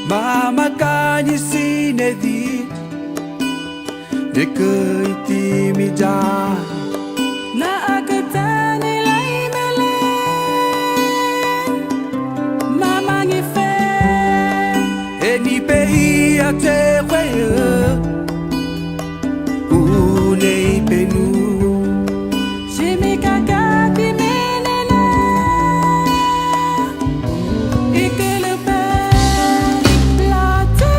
Mama kanyi sinedi Deke iti mijan Na akatani lai mele Mama ngife Eni pei a te kweye Unei penu Jimi kakati menene Ikele pe Plate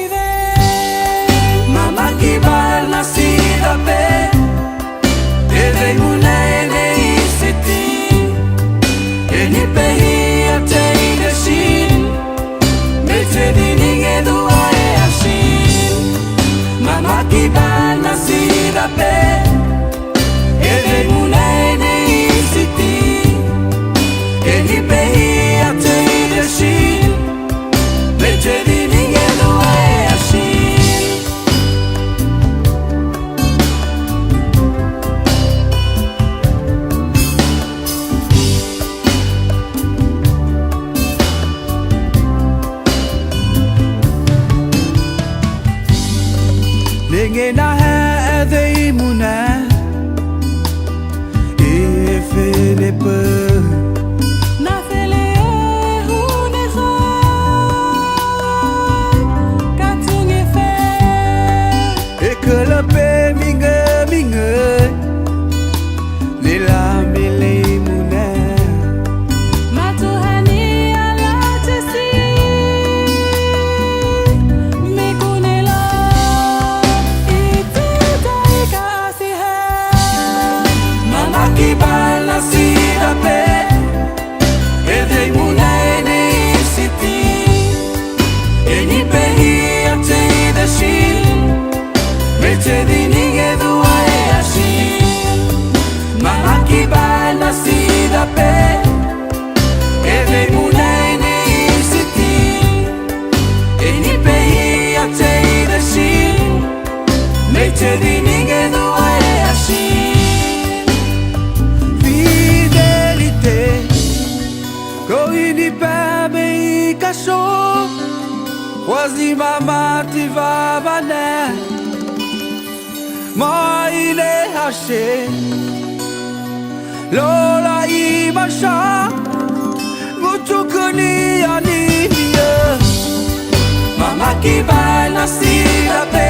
ive Mama kibal na sida pe Eve munene iseti Eni pei a te ideshin Mete dininge dua e ashin Mama kibal na sida pe Eve munene iseti Eni pei a te ideshin Mete dininge dua e ashin Ninge na ha de muna Ifene pe Na fele hune khai Katung ife Ekele pe minge minge Lila mele muna Matuhani ala tesi Mikunela Iti daika asihe Mama kibal na sida pe Ede muna ene siti Eni pehi a te idashin Mete dininge dua e ashin Mama kibal na sida pe Ede muna ene siti Eni pehi a te idashin Mete dininge dua e ashin Fidélité Koini peme i kasho Wazi mama ti vavane Ma ile hashe Lola i masha Mutukuni animiye Mama kibal na sida pe